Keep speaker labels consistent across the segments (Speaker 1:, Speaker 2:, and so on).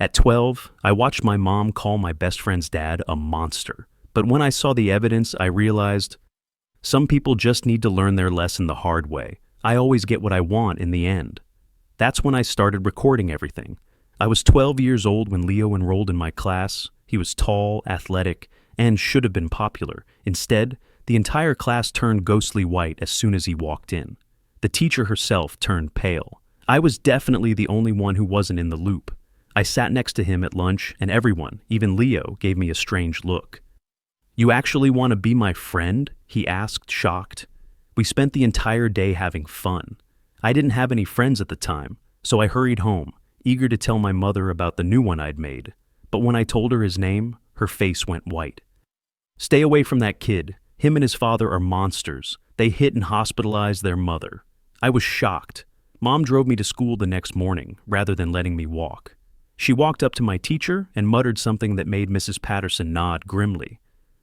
Speaker 1: At 12, I watched my mom call my best friend's dad a monster. But when I saw the evidence, I realized some people just need to learn their lesson the hard way. I always get what I want in the end. That's when I started recording everything. I was 12 years old when Leo enrolled in my class. He was tall, athletic, and should have been popular. Instead, the entire class turned ghostly white as soon as he walked in. The teacher herself turned pale. I was definitely the only one who wasn't in the loop. I sat next to him at lunch, and everyone, even Leo, gave me a strange look. "You actually want to be my friend?" he asked, shocked. We spent the entire day having fun. I didn't have any friends at the time, so I hurried home, eager to tell my mother about the new one I'd made. But when I told her his name, her face went white. "Stay away from that kid. Him and his father are monsters. They hit and hospitalized their mother." I was shocked. Mom drove me to school the next morning, rather than letting me walk. She walked up to my teacher and muttered something that made Mrs. Patterson nod grimly.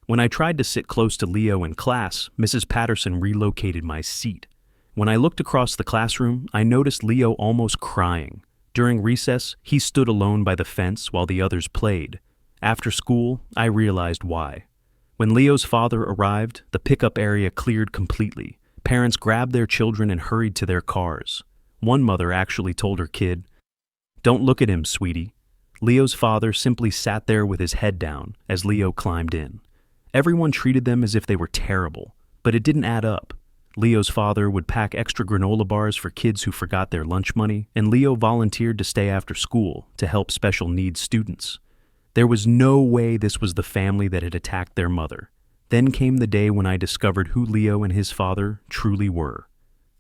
Speaker 1: When I tried to sit close to Leo in class, Mrs. Patterson relocated my seat. When I looked across the classroom, I noticed Leo almost crying. During recess, he stood alone by the fence while the others played. After school, I realized why. When Leo's father arrived, the pickup area cleared completely. Parents grabbed their children and hurried to their cars. One mother actually told her kid, "Don't look at him, sweetie." Leo's father simply sat there with his head down as Leo climbed in. Everyone treated them as if they were terrible, but it didn't add up. Leo's father would pack extra granola bars for kids who forgot their lunch money, and Leo volunteered to stay after school to help special needs students. There was no way this was the family that had attacked their mother. Then came the day when I discovered who Leo and his father truly were.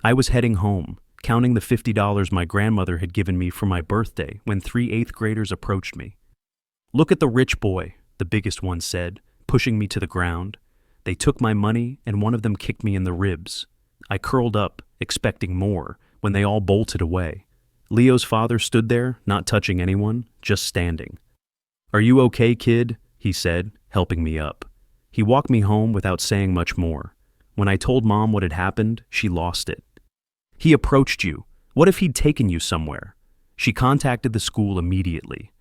Speaker 1: I was heading home, counting the $50 my grandmother had given me for my birthday when 3 eighth graders approached me. "Look at the rich boy," the biggest one said, pushing me to the ground. They took my money, and one of them kicked me in the ribs. I curled up, expecting more, when they all bolted away. Leo's father stood there, not touching anyone, just standing. "Are you okay, kid?" he said, helping me up. He walked me home without saying much more. When I told Mom what had happened, she lost it. "He approached you. What if he'd taken you somewhere?" She contacted the school immediately.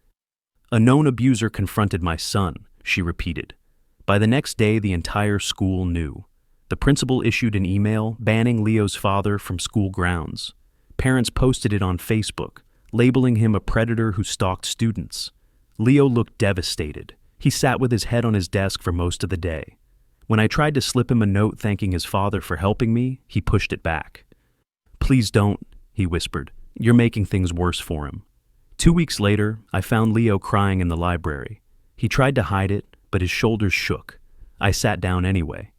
Speaker 1: "A known abuser confronted my son," she repeated. By the next day, the entire school knew. The principal issued an email banning Leo's father from school grounds. Parents posted it on Facebook, labeling him a predator who stalked students. Leo looked devastated. He sat with his head on his desk for most of the day. When I tried to slip him a note thanking his father for helping me, he pushed it back. "Please don't," he whispered. "You're making things worse for him." 2 weeks later, I found Leo crying in the library. He tried to hide it, but his shoulders shook. I sat down anyway.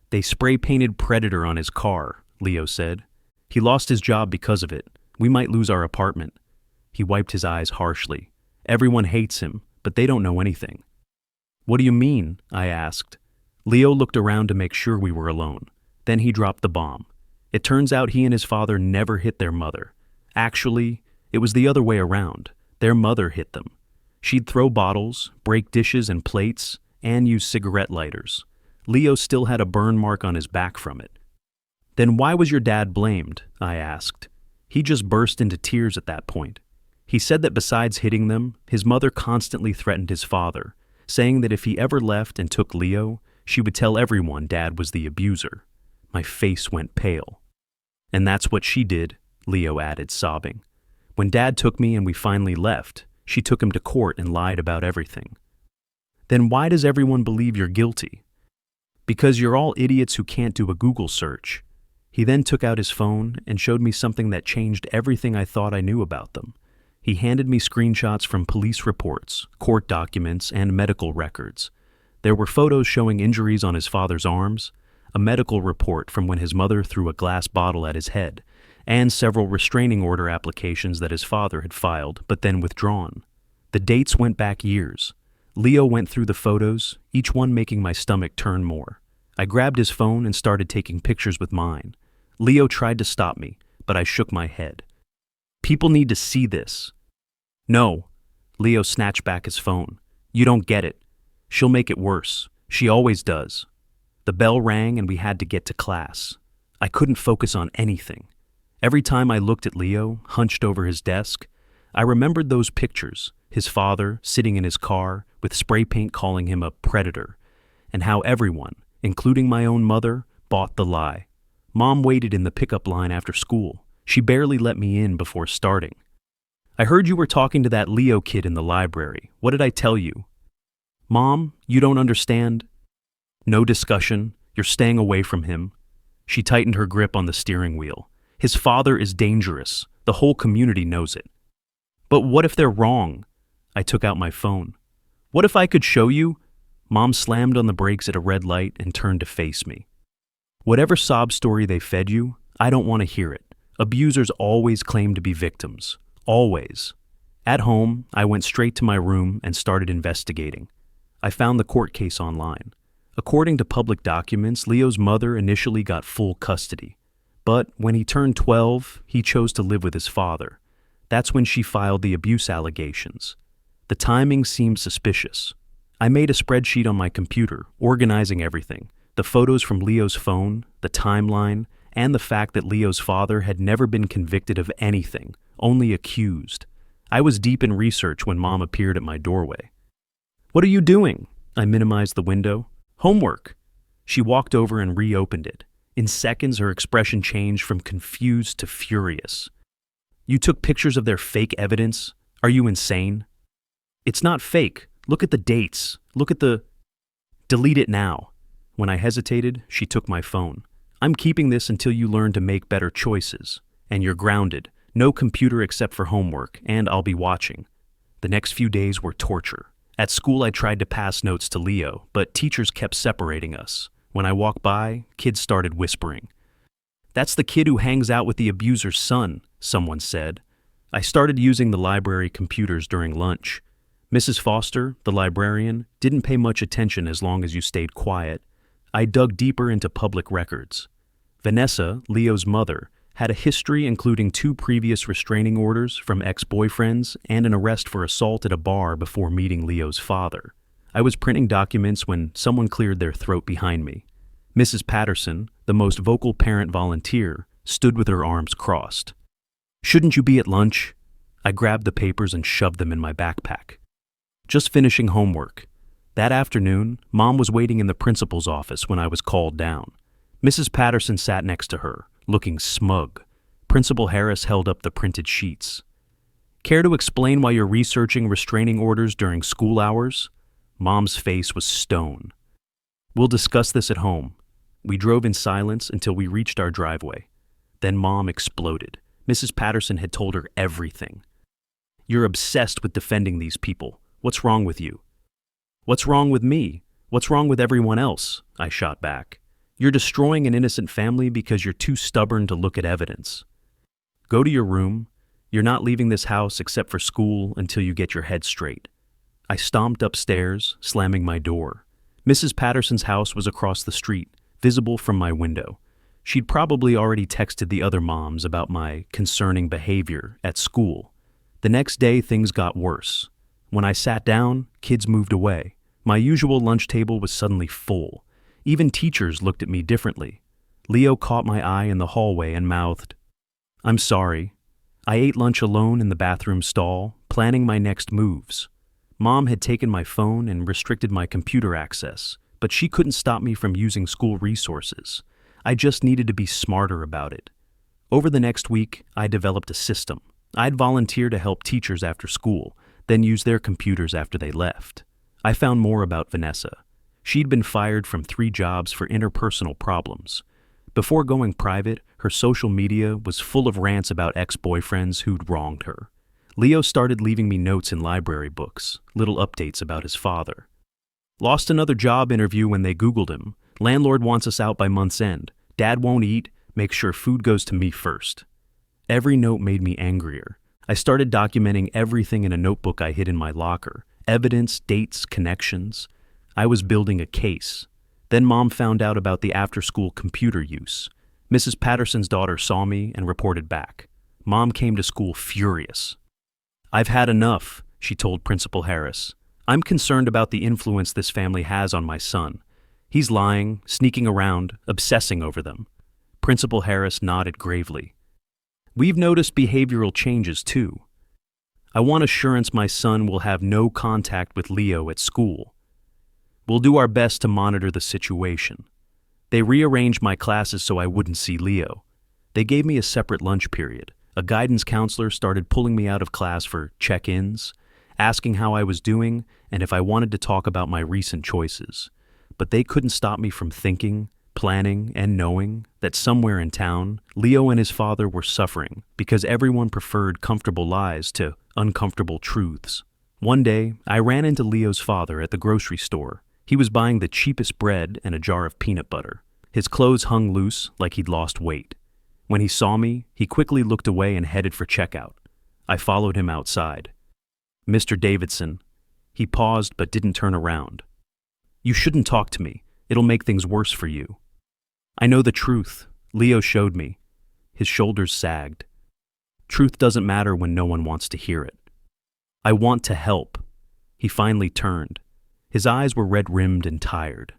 Speaker 1: "They spray-painted Predator on his car," Leo said. "He lost his job because of it. We might lose our apartment." He wiped his eyes harshly. "Everyone hates him, but they don't know anything." "What do you mean?" I asked. Leo looked around to make sure we were alone. Then he dropped the bomb. It turns out he and his father never hit their mother. Actually, it was the other way around. Their mother hit them. She'd throw bottles, break dishes and plates, and use cigarette lighters. Leo still had a burn mark on his back from it. "Then why was your dad blamed?" I asked. He just burst into tears at that point. He said that besides hitting them, his mother constantly threatened his father, saying that if he ever left and took Leo, she would tell everyone Dad was the abuser. My face went pale. "And that's what she did," Leo added, sobbing. "When Dad took me and we finally left, she took him to court and lied about everything." "Then why does everyone believe you're guilty?" "Because you're all idiots who can't do a Google search." He then took out his phone and showed me something that changed everything I thought I knew about them. He handed me screenshots from police reports, court documents, and medical records. There were photos showing injuries on his father's arms, a medical report from when his mother threw a glass bottle at his head, and several restraining order applications that his father had filed but then withdrawn. The dates went back years. Leo went through the photos, each one making my stomach turn more. I grabbed his phone and started taking pictures with mine. Leo tried to stop me, but I shook my head. "People need to see this." "No." Leo snatched back his phone. "You don't get it. She'll make it worse. She always does." The bell rang and we had to get to class. I couldn't focus on anything. Every time I looked at Leo, hunched over his desk, I remembered those pictures, his father sitting in his car with spray paint calling him a predator, and how everyone, including my own mother, bought the lie. Mom waited in the pickup line after school. She barely let me in before starting. "I heard you were talking to that Leo kid in the library. What did I tell you?" "Mom, you don't understand." "No discussion. You're staying away from him." She tightened her grip on the steering wheel. "His father is dangerous. The whole community knows it." "But what if they're wrong?" I took out my phone. "What if I could show you?" Mom slammed on the brakes at a red light and turned to face me. "Whatever sob story they fed you, I don't want to hear it. Abusers always claim to be victims. Always." At home, I went straight to my room and started investigating. I found the court case online. According to public documents, Leo's mother initially got full custody. But when he turned 12, he chose to live with his father. That's when she filed the abuse allegations. The timing seemed suspicious. I made a spreadsheet on my computer, organizing everything: the photos from Leo's phone, the timeline, and the fact that Leo's father had never been convicted of anything, only accused. I was deep in research when Mom appeared at my doorway. "What are you doing?" I minimized the window. "Homework." She walked over and reopened it. In seconds, her expression changed from confused to furious. "You took pictures of their fake evidence? Are you insane?" "It's not fake. Look at the dates. Look at the—" "Delete it now." When I hesitated, she took my phone. "I'm keeping this until you learn to make better choices. And you're grounded. No computer except for homework, and I'll be watching." The next few days were torture. At school, I tried to pass notes to Leo, but teachers kept separating us. When I walked by, kids started whispering. "That's the kid who hangs out with the abuser's son," someone said. I started using the library computers during lunch. Mrs. Foster, the librarian, didn't pay much attention as long as you stayed quiet. I dug deeper into public records. Vanessa, Leo's mother, had a history including 2 previous restraining orders from ex-boyfriends and an arrest for assault at a bar before meeting Leo's father. I was printing documents when someone cleared their throat behind me. Mrs. Patterson, the most vocal parent volunteer, stood with her arms crossed. "Shouldn't you be at lunch?" I grabbed the papers and shoved them in my backpack. "Just finishing homework." That afternoon, Mom was waiting in the principal's office when I was called down. Mrs. Patterson sat next to her, looking smug. Principal Harris held up the printed sheets. "Care to explain why you're researching restraining orders during school hours?" Mom's face was stone. "We'll discuss this at home." We drove in silence until we reached our driveway. Then Mom exploded. Mrs. Patterson had told her everything. "You're obsessed with defending these people. What's wrong with you?" "What's wrong with me? What's wrong with everyone else?" I shot back. "You're destroying an innocent family because you're too stubborn to look at evidence. Go to your room. You're not leaving this house except for school until you get your head straight." I stomped upstairs, slamming my door. Mrs. Patterson's house was across the street, visible from my window. She'd probably already texted the other moms about my concerning behavior at school. The next day, things got worse. When I sat down, kids moved away. My usual lunch table was suddenly full. Even teachers looked at me differently. Leo caught my eye in the hallway and mouthed, "I'm sorry." I ate lunch alone in the bathroom stall, planning my next moves. Mom had taken my phone and restricted my computer access, but she couldn't stop me from using school resources. I just needed to be smarter about it. Over the next week, I developed a system. I'd volunteer to help teachers after school, then use their computers after they left. I found more about Vanessa. She'd been fired from 3 jobs for interpersonal problems. Before going private, her social media was full of rants about ex-boyfriends who'd wronged her. Leo started leaving me notes in library books, little updates about his father. "Lost another job interview when they Googled him. Landlord wants us out by month's end. Dad won't eat. Make sure food goes to me first." Every note made me angrier. I started documenting everything in a notebook I hid in my locker. Evidence, dates, connections. I was building a case. Then Mom found out about the after-school computer use. Mrs. Patterson's daughter saw me and reported back. Mom came to school furious. "I've had enough," she told Principal Harris. "I'm concerned about the influence this family has on my son. He's lying, sneaking around, obsessing over them." Principal Harris nodded gravely. "We've noticed behavioral changes too." I want assurance my son will have no contact with Leo at school. We'll do our best to monitor the situation. They rearranged my classes so I wouldn't see Leo. They gave me a separate lunch period. A guidance counselor started pulling me out of class for check-ins, asking how I was doing and if I wanted to talk about my recent choices. But they couldn't stop me from thinking, planning, and knowing that somewhere in town, Leo and his father were suffering because everyone preferred comfortable lies to uncomfortable truths. One day, I ran into Leo's father at the grocery store. He was buying the cheapest bread and a jar of peanut butter. His clothes hung loose like he'd lost weight. When he saw me, he quickly looked away and headed for checkout. I followed him outside. "Mr. Davidson." He paused but didn't turn around. "You shouldn't talk to me. It'll make things worse for you." "I know the truth." Leo showed me. His shoulders sagged. "Truth doesn't matter when no one wants to hear it." "I want to help." He finally turned. His eyes were red-rimmed and tired.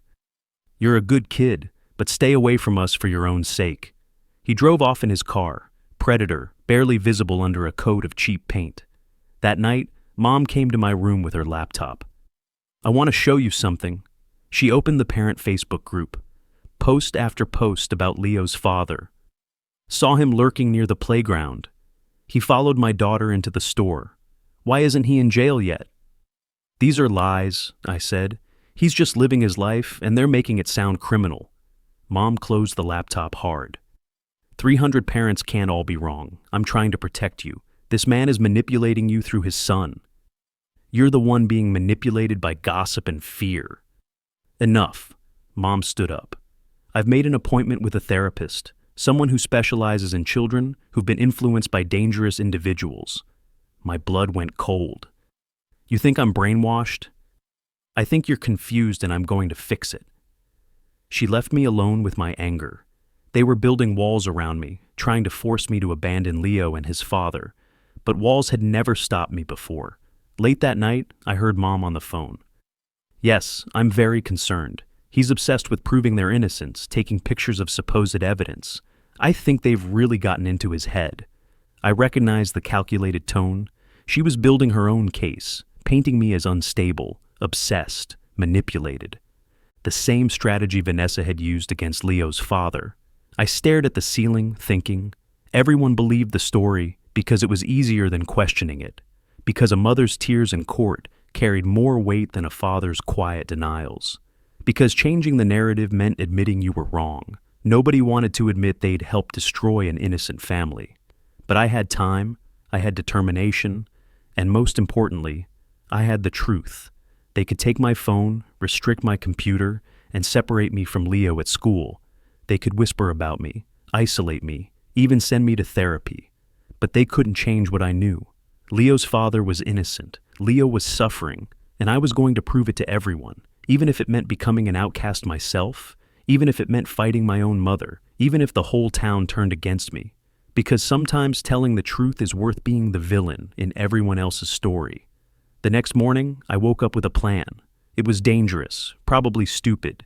Speaker 1: "You're a good kid, but stay away from us for your own sake." He drove off in his car, Predator, barely visible under a coat of cheap paint. That night, Mom came to my room with her laptop. "I want to show you something." She opened the parent Facebook group. Post after post about Leo's father. "Saw him lurking near the playground. He followed my daughter into the store. Why isn't he in jail yet?" "These are lies," I said. "He's just living his life, and they're making it sound criminal." Mom closed the laptop hard. 300 parents can't all be wrong. I'm trying to protect you. This man is manipulating you through his son. You're the one being manipulated by gossip and fear." "Enough." Mom stood up. "I've made an appointment with a therapist, someone who specializes in children who've been influenced by dangerous individuals." My blood went cold. "You think I'm brainwashed?" "I think you're confused and I'm going to fix it." She left me alone with my anger. They were building walls around me, trying to force me to abandon Leo and his father. But walls had never stopped me before. Late that night, I heard Mom on the phone. "Yes, I'm very concerned. He's obsessed with proving their innocence, taking pictures of supposed evidence. I think they've really gotten into his head." I recognized the calculated tone. She was building her own case, painting me as unstable, obsessed, manipulated. The same strategy Vanessa had used against Leo's father. I stared at the ceiling, thinking. Everyone believed the story because it was easier than questioning it, because a mother's tears in court carried more weight than a father's quiet denials, because changing the narrative meant admitting you were wrong. Nobody wanted to admit they'd helped destroy an innocent family. But I had time, I had determination, and most importantly, I had the truth. They could take my phone, restrict my computer, and separate me from Leo at school. They could whisper about me, isolate me, even send me to therapy. But they couldn't change what I knew. Leo's father was innocent. Leo was suffering, and I was going to prove it to everyone, even if it meant becoming an outcast myself, even if it meant fighting my own mother, even if the whole town turned against me. Because sometimes telling the truth is worth being the villain in everyone else's story. The next morning, I woke up with a plan. It was dangerous, probably stupid,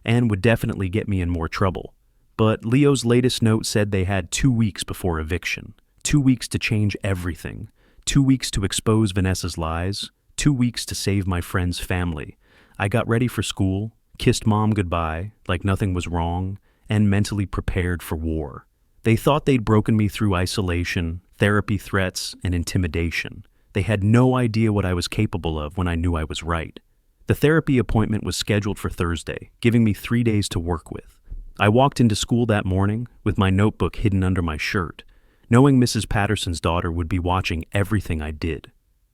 Speaker 1: and would definitely get me in more trouble. But Leo's latest note said they had 2 weeks before eviction. 2 weeks to change everything. 2 weeks to expose Vanessa's lies. 2 weeks to save my friend's family. I got ready for school, kissed Mom goodbye, like nothing was wrong, and mentally prepared for war. They thought they'd broken me through isolation, therapy threats, and intimidation. They had no idea what I was capable of when I knew I was right. The therapy appointment was scheduled for Thursday, giving me 3 days to work with. I walked into school that morning with my notebook hidden under my shirt, knowing Mrs. Patterson's daughter would be watching everything I did.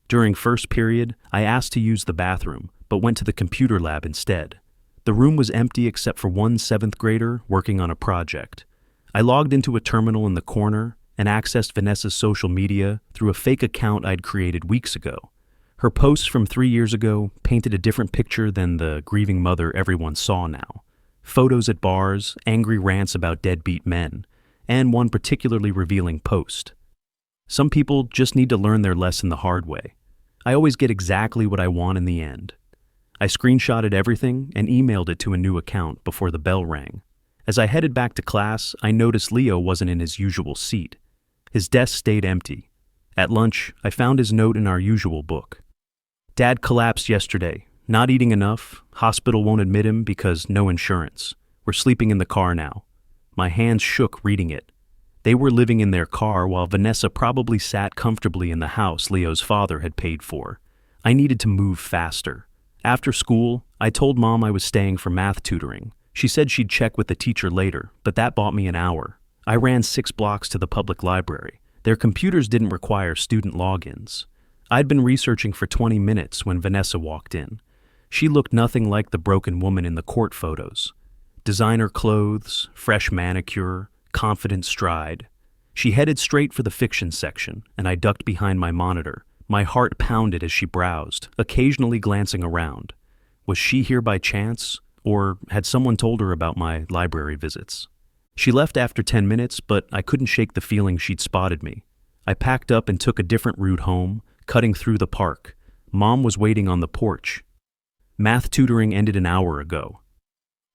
Speaker 1: During first period, I asked to use the bathroom, but went to the computer lab instead. The room was empty except for one 7th grader working on a project. I logged into a terminal in the corner and accessed Vanessa's social media through a fake account I'd created weeks ago. Her posts from 3 years ago painted a different picture than the grieving mother everyone saw now. Photos at bars, angry rants about deadbeat men, and one particularly revealing post. Some people just need to learn their lesson the hard way. I always get exactly what I want in the end. I screenshotted everything and emailed it to a new account before the bell rang. As I headed back to class, I noticed Leo wasn't in his usual seat. His desk stayed empty. At lunch, I found his note in our usual book. Dad collapsed yesterday. Not eating enough. Hospital won't admit him because no insurance. We're sleeping in the car now. My hands shook reading it. They were living in their car while Vanessa probably sat comfortably in the house Leo's father had paid for. I needed to move faster. After school, I told Mom I was staying for math tutoring. She said she'd check with the teacher later, but that bought me an hour. I ran 6 blocks to the public library. Their computers didn't require student logins. I'd been researching for 20 minutes when Vanessa walked in. She looked nothing like the broken woman in the court photos. Designer clothes, fresh manicure, confident stride. She headed straight for the fiction section, and I ducked behind my monitor. My heart pounded as she browsed, occasionally glancing around. Was she here by chance, or had someone told her about my library visits? She left after 10 minutes, but I couldn't shake the feeling she'd spotted me. I packed up and took a different route home, cutting through the park. Mom was waiting on the porch. Math tutoring ended an hour ago.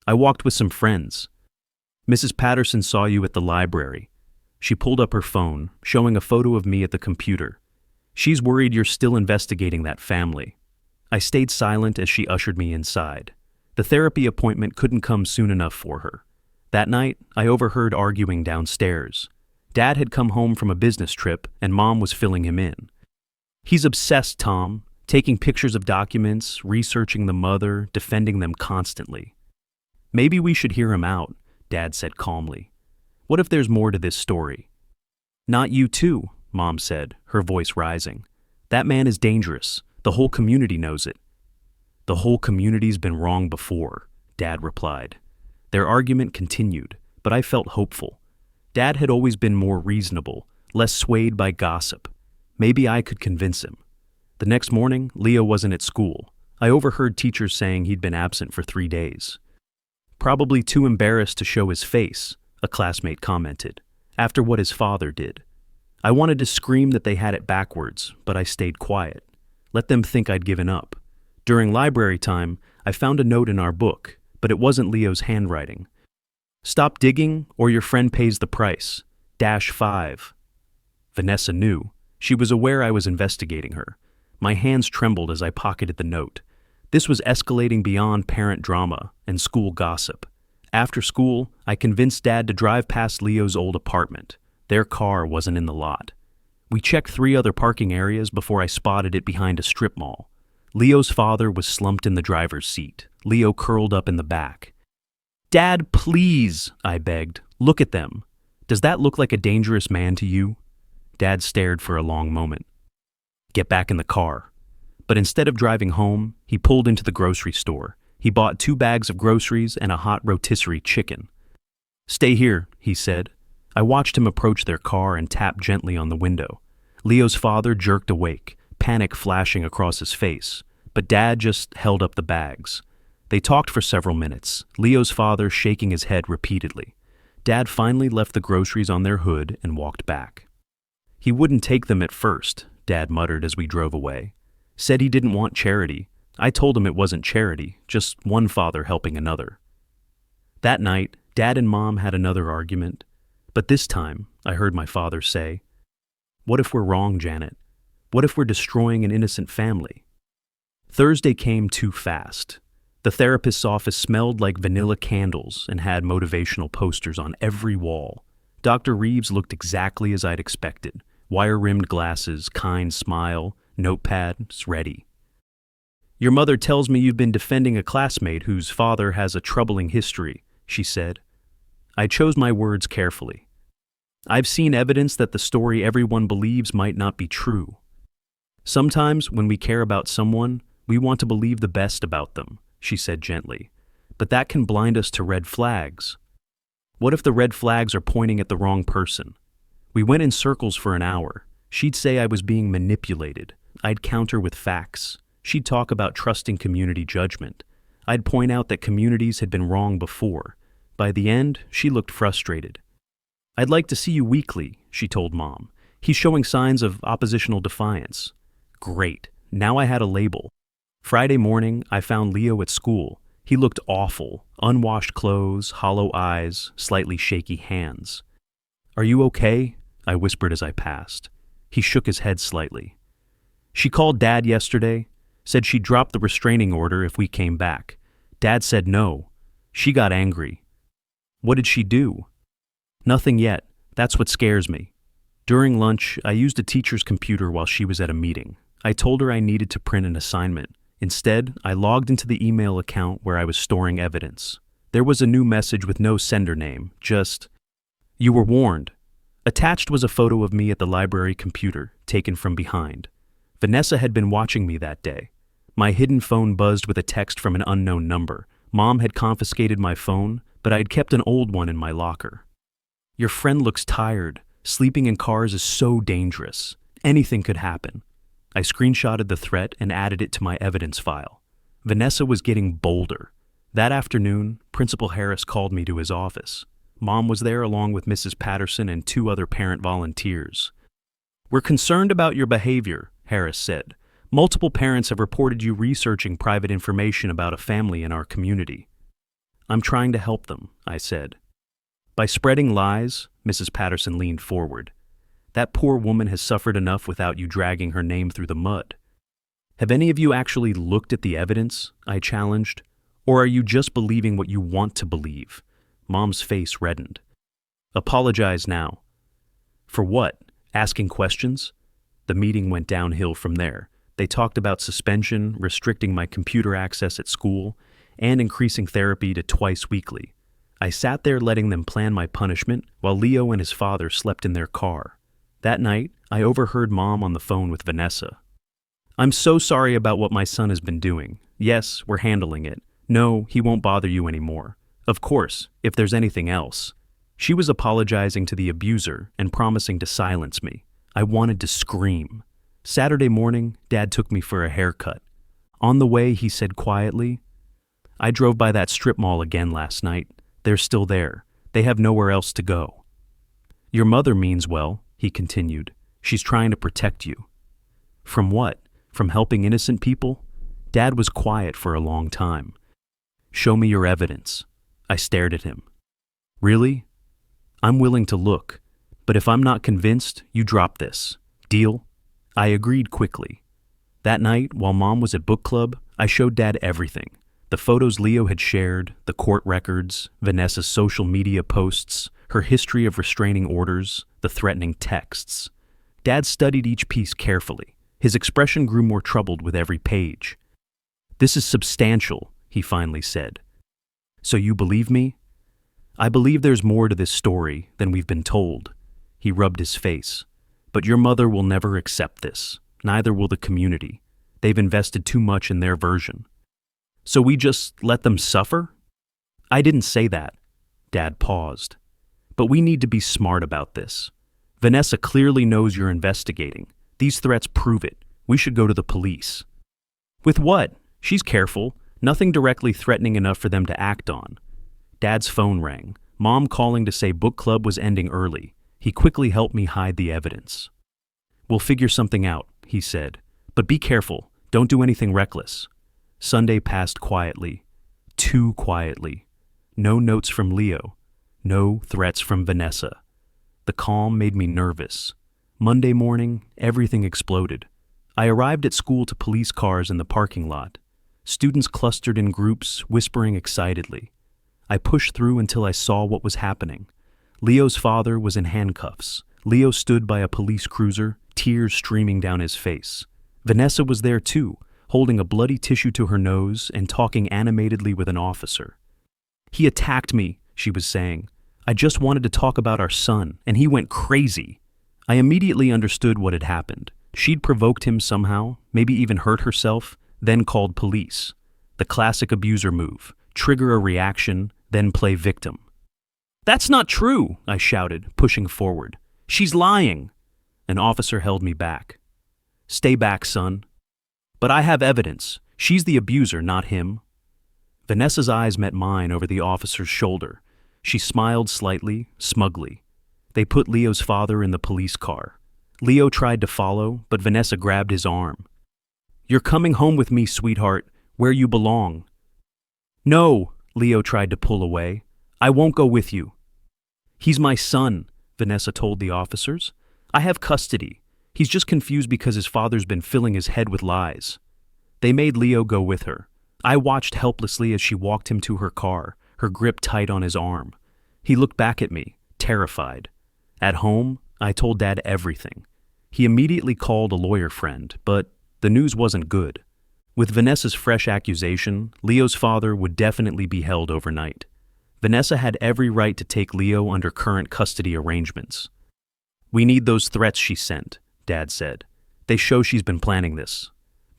Speaker 1: I walked with some friends. Mrs. Patterson saw you at the library. She pulled up her phone, showing a photo of me at the computer. She's worried you're still investigating that family. I stayed silent as she ushered me inside. The therapy appointment couldn't come soon enough for her. That night, I overheard arguing downstairs. Dad had come home from a business trip, and Mom was filling him in. He's obsessed, Tom, taking pictures of documents, researching the mother, defending them constantly. Maybe we should hear him out, Dad said calmly. What if there's more to this story? Not you too, Mom said, her voice rising. That man is dangerous. The whole community knows it. The whole community's been wrong before, Dad replied. Their argument continued, but I felt hopeful. Dad had always been more reasonable, less swayed by gossip. Maybe I could convince him. The next morning, Leo wasn't at school. I overheard teachers saying he'd been absent for 3 days. Probably too embarrassed to show his face, a classmate commented, after what his father did. I wanted to scream that they had it backwards, but I stayed quiet. Let them think I'd given up. During library time, I found a note in our book, but it wasn't Leo's handwriting. Stop digging or your friend pays the price. -5. Vanessa knew. She was aware I was investigating her. My hands trembled as I pocketed the note. This was escalating beyond parent drama and school gossip. After school, I convinced Dad to drive past Leo's old apartment. Their car wasn't in the lot. We checked 3 other parking areas before I spotted it behind a strip mall. Leo's father was slumped in the driver's seat, Leo curled up in the back. Dad, please, I begged. Look at them. Does that look like a dangerous man to you? Dad stared for a long moment. Get back in the car. But instead of driving home, he pulled into the grocery store. He bought 2 bags of groceries and a hot rotisserie chicken. Stay here, he said. I watched him approach their car and tap gently on the window. Leo's father jerked awake, panic flashing across his face, but Dad just held up the bags. They talked for several minutes, Leo's father shaking his head repeatedly. Dad finally left the groceries on their hood and walked back. He wouldn't take them at first, Dad muttered as we drove away. Said he didn't want charity. I told him it wasn't charity, just one father helping another. That night, Dad and Mom had another argument. But this time, I heard my father say, "What if we're wrong, Janet? What if we're destroying an innocent family?" Thursday came too fast. The therapist's office smelled like vanilla candles and had motivational posters on every wall. Dr. Reeves looked exactly as I'd expected. Wire-rimmed glasses, kind smile, notepads ready. Your mother tells me you've been defending a classmate whose father has a troubling history, she said. I chose my words carefully. I've seen evidence that the story everyone believes might not be true. Sometimes, when we care about someone, we want to believe the best about them, she said gently. But that can blind us to red flags. What if the red flags are pointing at the wrong person? We went in circles for an hour. She'd say I was being manipulated. I'd counter with facts. She'd talk about trusting community judgment. I'd point out that communities had been wrong before. By the end, she looked frustrated. I'd like to see you weekly, she told Mom. He's showing signs of oppositional defiance. Great. Now I had a label. Friday morning, I found Leo at school. He looked awful. Unwashed clothes, hollow eyes, slightly shaky hands. Are you okay? I whispered as I passed. He shook his head slightly. She called Dad yesterday, said she'd drop the restraining order if we came back. Dad said no. She got angry. What did she do? Nothing yet. That's what scares me. During lunch, I used a teacher's computer while she was at a meeting. I told her I needed to print an assignment. Instead, I logged into the email account where I was storing evidence. There was a new message with no sender name, just, "You were warned." Attached was a photo of me at the library computer, taken from behind. Vanessa had been watching me that day. My hidden phone buzzed with a text from an unknown number. Mom had confiscated my phone, but I had kept an old one in my locker. "Your friend looks tired. Sleeping in cars is so dangerous. Anything could happen." I screenshotted the threat and added it to my evidence file. Vanessa was getting bolder. That afternoon, Principal Harris called me to his office. Mom was there along with Mrs. Patterson and 2 other parent volunteers. "We're concerned about your behavior," Harris said. "Multiple parents have reported you researching private information about a family in our community." "I'm trying to help them," I said. "By spreading lies," Mrs. Patterson leaned forward. "That poor woman has suffered enough without you dragging her name through the mud." "Have any of you actually looked at the evidence?" I challenged. "Or are you just believing what you want to believe?" Mom's face reddened. "Apologize now." "For what? Asking questions?" The meeting went downhill from there. They talked about suspension, restricting my computer access at school, and increasing therapy to twice weekly. I sat there letting them plan my punishment while Leo and his father slept in their car. That night, I overheard Mom on the phone with Vanessa. "I'm so sorry about what my son has been doing. Yes, we're handling it. No, he won't bother you anymore. Of course, if there's anything else." She was apologizing to the abuser and promising to silence me. I wanted to scream. Saturday morning, Dad took me for a haircut. On the way, he said quietly, "I drove by that strip mall again last night. They're still there. They have nowhere else to go." "Your mother means well," he continued. "She's trying to protect you." "From what? From helping innocent people?" Dad was quiet for a long time. "Show me your evidence." I stared at him. "Really? I'm willing to look, but if I'm not convinced, you drop this. Deal?" I agreed quickly. That night, while Mom was at book club, I showed Dad everything. The photos Leo had shared, the court records, Vanessa's social media posts, her history of restraining orders, the threatening texts. Dad studied each piece carefully. His expression grew more troubled with every page. "This is substantial," he finally said. "So you believe me?" "I believe there's more to this story than we've been told." He rubbed his face. "But your mother will never accept this. Neither will the community. They've invested too much in their version." "So we just let them suffer?" "I didn't say that." Dad paused. "But we need to be smart about this. Vanessa clearly knows you're investigating. These threats prove it. We should go to the police." "With what? She's careful. Nothing directly threatening enough for them to act on." Dad's phone rang. Mom calling to say book club was ending early. He quickly helped me hide the evidence. "We'll figure something out," he said. "But be careful. Don't do anything reckless." Sunday passed quietly. Too quietly. No notes from Leo. No threats from Vanessa. The calm made me nervous. Monday morning, everything exploded. I arrived at school to police cars in the parking lot. Students clustered in groups, whispering excitedly. I pushed through until I saw what was happening. Leo's father was in handcuffs. Leo stood by a police cruiser, tears streaming down his face. Vanessa was there too, holding a bloody tissue to her nose and talking animatedly with an officer. "He attacked me," she was saying. "I just wanted to talk about our son, and he went crazy." I immediately understood what had happened. She'd provoked him somehow, maybe even hurt herself, then called police. The classic abuser move: trigger a reaction, then play victim. "That's not true," I shouted, pushing forward. "She's lying." An officer held me back. "Stay back, son." "But I have evidence. She's the abuser, not him." Vanessa's eyes met mine over the officer's shoulder. She smiled slightly, smugly. They put Leo's father in the police car. Leo tried to follow, but Vanessa grabbed his arm. "You're coming home with me, sweetheart, where you belong." "No," Leo tried to pull away. "I won't go with you." "He's my son," Vanessa told the officers. "I have custody. He's just confused because his father's been filling his head with lies. They made Leo go with her. I watched helplessly as she walked him to her car, her grip tight on his arm. He looked back at me, terrified. At home, I told Dad everything. He immediately called a lawyer friend, but the news wasn't good. With Vanessa's fresh accusation, Leo's father would definitely be held overnight. Vanessa had every right to take Leo under current custody arrangements. "We need those threats she sent," Dad said. "They show she's been planning this."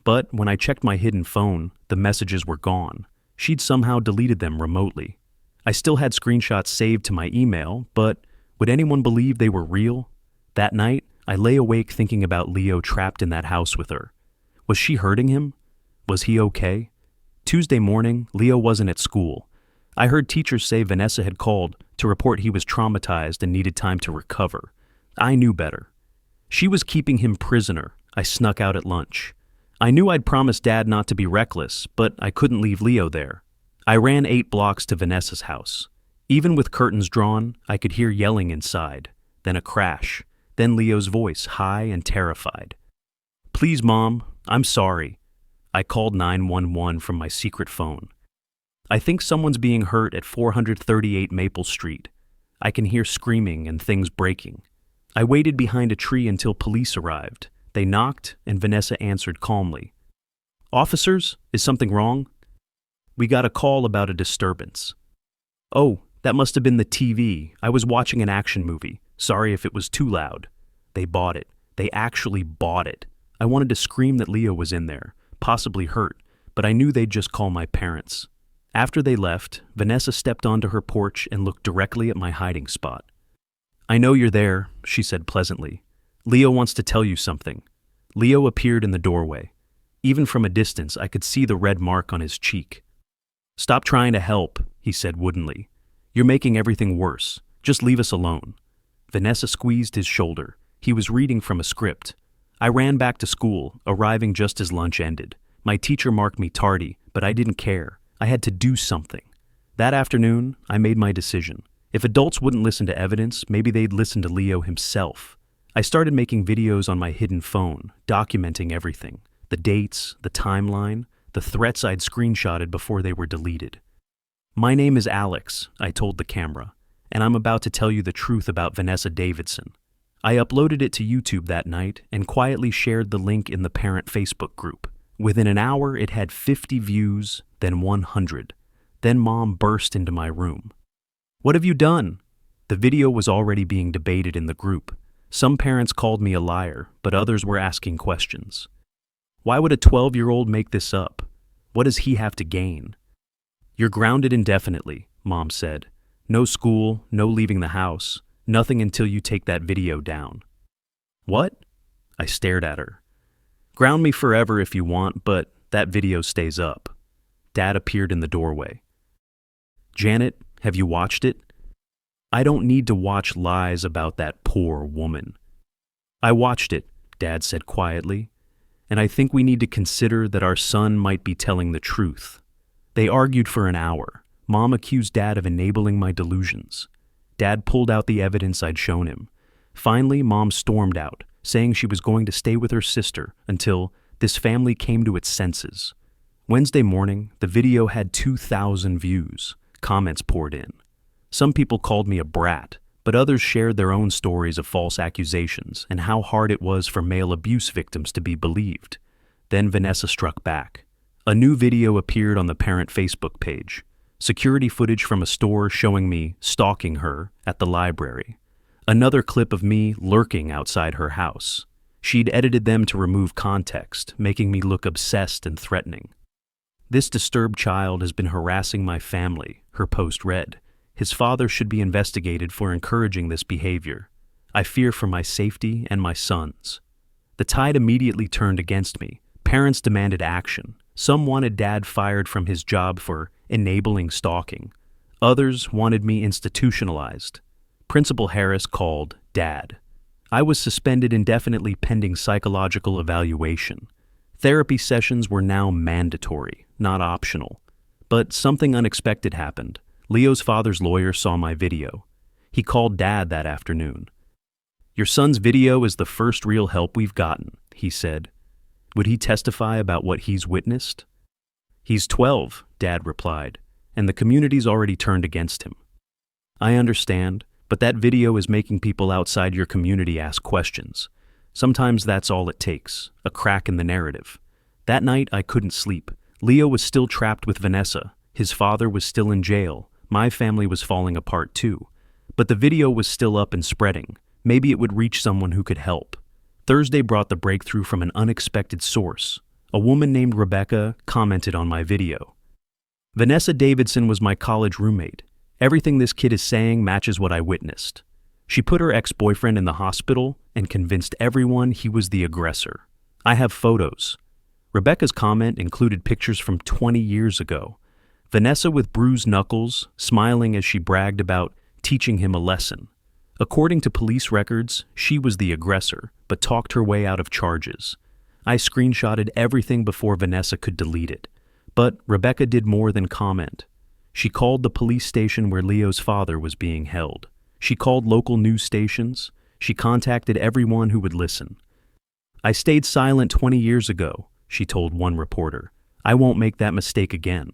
Speaker 1: But when I checked my hidden phone, the messages were gone. She'd somehow deleted them remotely. I still had screenshots saved to my email, but would anyone believe they were real? That night, I lay awake thinking about Leo trapped in that house with her. Was she hurting him? Was he okay? Tuesday morning, Leo wasn't at school. I heard teachers say Vanessa had called to report he was traumatized and needed time to recover. I knew better. She was keeping him prisoner. I snuck out at lunch. I knew I'd promised Dad not to be reckless, but I couldn't leave Leo there. I ran 8 blocks to Vanessa's house. Even with curtains drawn, I could hear yelling inside, then a crash, then Leo's voice, high and terrified. "Please, Mom, I'm sorry." I called 911 from my secret phone. "I think someone's being hurt at 438 Maple Street. I can hear screaming and things breaking." I waited behind a tree until police arrived. They knocked, and Vanessa answered calmly. "Officers, is something wrong?" "We got a call about a disturbance." "Oh, that must have been the TV. I was watching an action movie. Sorry if it was too loud." They bought it. They actually bought it. I wanted to scream that Leo was in there, possibly hurt, but I knew they'd just call my parents. After they left, Vanessa stepped onto her porch and looked directly at my hiding spot. "I know you're there," she said pleasantly. "Leo wants to tell you something." Leo appeared in the doorway. Even from a distance, I could see the red mark on his cheek. "Stop trying to help," he said woodenly. "You're making everything worse. Just leave us alone." Vanessa squeezed his shoulder. He was reading from a script. I ran back to school, arriving just as lunch ended. My teacher marked me tardy, but I didn't care. I had to do something. That afternoon, I made my decision. If adults wouldn't listen to evidence, maybe they'd listen to Leo himself. I started making videos on my hidden phone, documenting everything. The dates, the timeline, the threats I'd screenshotted before they were deleted. "My name is Alex," I told the camera, "and I'm about to tell you the truth about Vanessa Davidson." I uploaded it to YouTube that night and quietly shared the link in the parent Facebook group. Within an hour, it had 50 views, then 100. Then Mom burst into my room. "What have you done?" The video was already being debated in the group. Some parents called me a liar, but others were asking questions. Why would a 12-year-old make this up? What does he have to gain? "You're grounded indefinitely," Mom said. "No school, no leaving the house, nothing until you take that video down." "What?" I stared at her. "Ground me forever if you want, but that video stays up." Dad appeared in the doorway. "Janet, have you watched it?" "I don't need to watch lies about that poor woman." "I watched it," Dad said quietly, "and I think we need to consider that our son might be telling the truth." They argued for an hour. Mom accused Dad of enabling my delusions. Dad pulled out the evidence I'd shown him. Finally, Mom stormed out, saying she was going to stay with her sister until this family came to its senses. Wednesday morning, the video had 2,000 views. Comments poured in. Some people called me a brat, but others shared their own stories of false accusations and how hard it was for male abuse victims to be believed. Then Vanessa struck back. A new video appeared on the parent Facebook page. Security footage from a store showing me stalking her at the library. Another clip of me lurking outside her house. She'd edited them to remove context, making me look obsessed and threatening. "This disturbed child has been harassing my family," her post read. "His father should be investigated for encouraging this behavior. I fear for my safety and my son's." The tide immediately turned against me. Parents demanded action. Some wanted Dad fired from his job for enabling stalking. Others wanted me institutionalized. Principal Harris called Dad. I was suspended indefinitely pending psychological evaluation. Therapy sessions were now mandatory, not optional. But something unexpected happened. Leo's father's lawyer saw my video. He called Dad that afternoon. "Your son's video is the first real help we've gotten," he said. "Would he testify about what he's witnessed?" "He's 12, Dad replied, "and the community's already turned against him." "I understand, but that video is making people outside your community ask questions. Sometimes that's all it takes, a crack in the narrative." That night, I couldn't sleep. Leo was still trapped with Vanessa. His father was still in jail. My family was falling apart too. But the video was still up and spreading. Maybe it would reach someone who could help. Thursday brought the breakthrough from an unexpected source. A woman named Rebecca commented on my video. "Vanessa Davidson was my college roommate. Everything this kid is saying matches what I witnessed. She put her ex-boyfriend in the hospital and convinced everyone he was the aggressor. I have photos." Rebecca's comment included pictures from 20 years ago. Vanessa with bruised knuckles, smiling as she bragged about teaching him a lesson. According to police records, she was the aggressor, but talked her way out of charges. I screenshotted everything before Vanessa could delete it. But Rebecca did more than comment. She called the police station where Leo's father was being held. She called local news stations. She contacted everyone who would listen. "I stayed silent 20 years ago," she told one reporter. "I won't make that mistake again."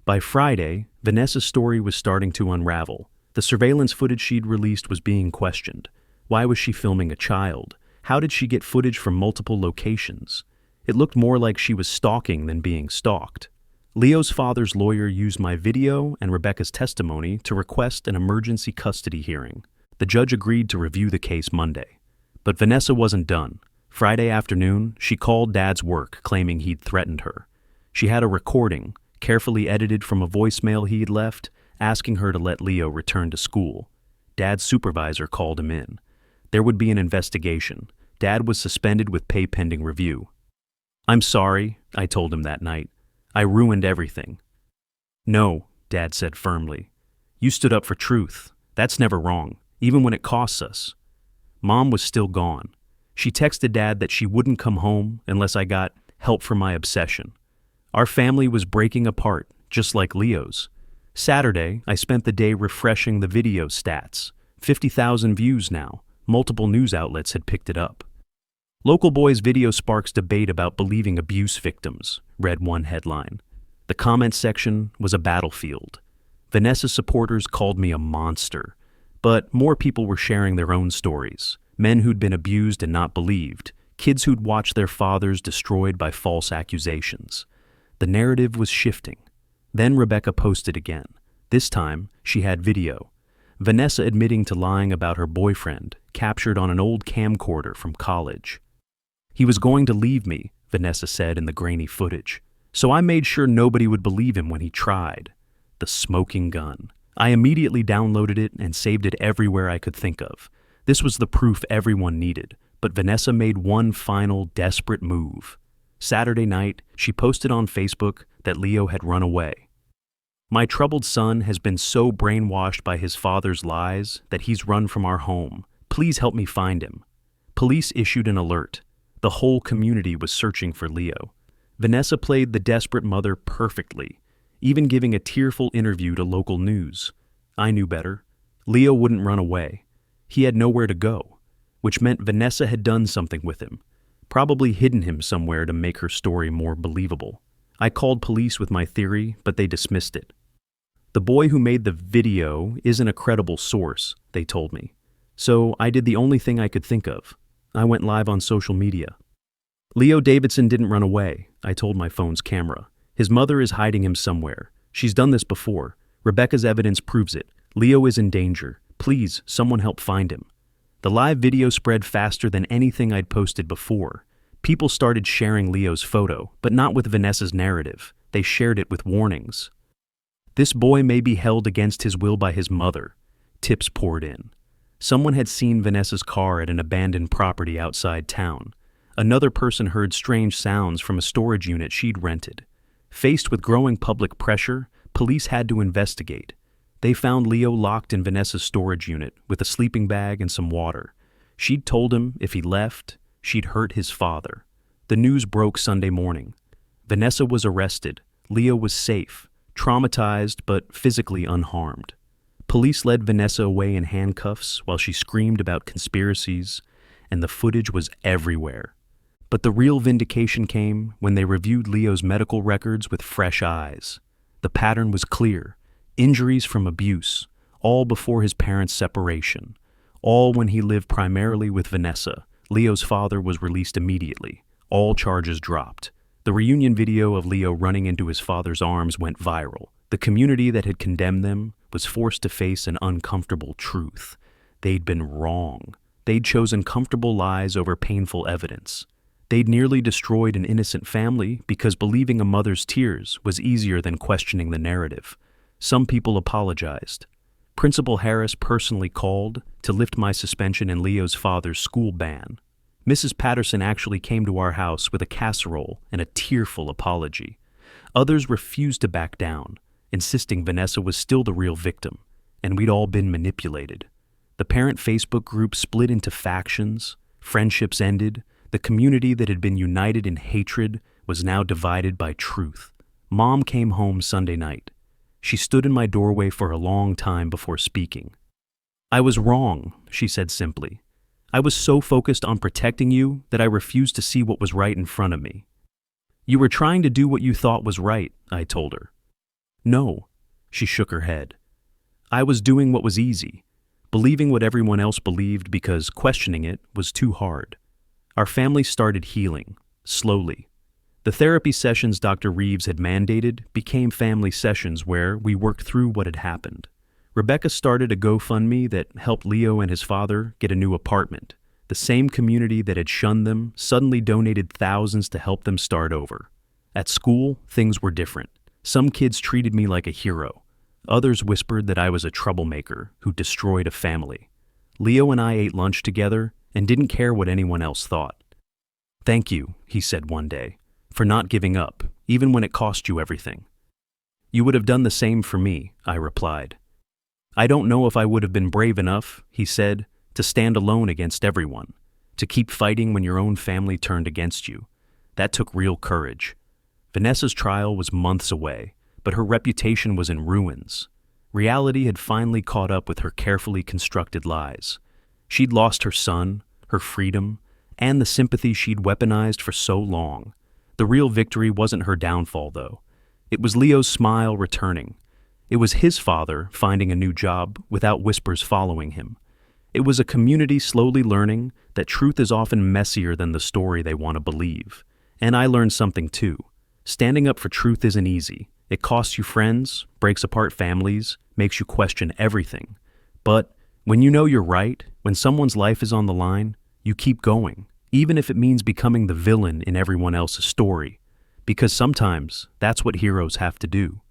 Speaker 1: By Friday, Vanessa's story was starting to unravel. The surveillance footage she'd released was being questioned. Why was she filming a child? How did she get footage from multiple locations? It looked more like she was stalking than being stalked. Leo's father's lawyer used my video and Rebecca's testimony to request an emergency custody hearing. The judge agreed to review the case Monday. But Vanessa wasn't done. Friday afternoon, she called Dad's work, claiming he'd threatened her. She had a recording, carefully edited from a voicemail he'd left, asking her to let Leo return to school. Dad's supervisor called him in. There would be an investigation. Dad was suspended with pay pending review. "I'm sorry," I told him that night. "I ruined everything." "No," Dad said firmly. "You stood up for truth. That's never wrong, even when it costs us." Mom was still gone. She texted Dad that she wouldn't come home unless I got help for my obsession. Our family was breaking apart, just like Leo's. Saturday, I spent the day refreshing the video stats. 50,000 views now. Multiple news outlets had picked it up. "Local boy's video sparks debate about believing abuse victims," read one headline. The comment section was a battlefield. Vanessa's supporters called me a monster. But more people were sharing their own stories. Men who'd been abused and not believed. Kids who'd watched their fathers destroyed by false accusations. The narrative was shifting. Then Rebecca posted again. This time, she had video. Vanessa admitting to lying about her boyfriend, captured on an old camcorder from college. "He was going to leave me," Vanessa said in the grainy footage. "So I made sure nobody would believe him when he tried." The smoking gun. I immediately downloaded it and saved it everywhere I could think of. This was the proof everyone needed, but Vanessa made one final desperate move. Saturday night, she posted on Facebook that Leo had run away. "My troubled son has been so brainwashed by his father's lies that he's run from our home. Please help me find him." Police issued an alert. The whole community was searching for Leo. Vanessa played the desperate mother perfectly, even giving a tearful interview to local news. I knew better. Leo wouldn't run away. He had nowhere to go, which meant Vanessa had done something with him, probably hidden him somewhere to make her story more believable. I called police with my theory, but they dismissed it. "The boy who made the video isn't a credible source," they told me. So I did the only thing I could think of. I went live on social media. "Leo Davidson didn't run away," I told my phone's camera. "His mother is hiding him somewhere. She's done this before. Rebecca's evidence proves it. Leo is in danger. Please, someone help find him." The live video spread faster than anything I'd posted before. People started sharing Leo's photo, but not with Vanessa's narrative. They shared it with warnings. "This boy may be held against his will by his mother." Tips poured in. Someone had seen Vanessa's car at an abandoned property outside town. Another person heard strange sounds from a storage unit she'd rented. Faced with growing public pressure, police had to investigate. They found Leo locked in Vanessa's storage unit with a sleeping bag and some water. She'd told him if he left, she'd hurt his father. The news broke Sunday morning. Vanessa was arrested. Leo was safe, traumatized but physically unharmed. Police led Vanessa away in handcuffs while she screamed about conspiracies, and the footage was everywhere. But the real vindication came when they reviewed Leo's medical records with fresh eyes. The pattern was clear: injuries from abuse, all before his parents' separation, all when he lived primarily with Vanessa. Leo's father was released immediately. All charges dropped. The reunion video of Leo running into his father's arms went viral. The community that had condemned them was forced to face an uncomfortable truth. They'd been wrong. They'd chosen comfortable lies over painful evidence. They'd nearly destroyed an innocent family because believing a mother's tears was easier than questioning the narrative. Some people apologized. Principal Harris personally called to lift my suspension and Leo's father's school ban. Mrs. Patterson actually came to our house with a casserole and a tearful apology. Others refused to back down, insisting Vanessa was still the real victim, and we'd all been manipulated. The parent Facebook group split into factions, friendships ended, the community that had been united in hatred was now divided by truth. Mom came home Sunday night. She stood in my doorway for a long time before speaking. "I was wrong," she said simply. "I was so focused on protecting you that I refused to see what was right in front of me." "You were trying to do what you thought was right," I told her. "No," she shook her head. "I was doing what was easy, believing what everyone else believed because questioning it was too hard." Our family started healing, slowly. The therapy sessions Dr. Reeves had mandated became family sessions where we worked through what had happened. Rebecca started a GoFundMe that helped Leo and his father get a new apartment. The same community that had shunned them suddenly donated thousands to help them start over. At school, things were different. Some kids treated me like a hero. Others whispered that I was a troublemaker who destroyed a family. Leo and I ate lunch together and didn't care what anyone else thought. "Thank you," he said one day, "for not giving up, even when it cost you everything." "You would have done the same for me," I replied. "I don't know if I would have been brave enough," he said, "to stand alone against everyone, to keep fighting when your own family turned against you. That took real courage." Vanessa's trial was months away, but her reputation was in ruins. Reality had finally caught up with her carefully constructed lies. She'd lost her son, her freedom, and the sympathy she'd weaponized for so long. The real victory wasn't her downfall, though. It was Leo's smile returning. It was his father finding a new job without whispers following him. It was a community slowly learning that truth is often messier than the story they want to believe. And I learned something too. Standing up for truth isn't easy. It costs you friends, breaks apart families, makes you question everything. But when you know you're right, when someone's life is on the line, you keep going, even if it means becoming the villain in everyone else's story. Because sometimes that's what heroes have to do.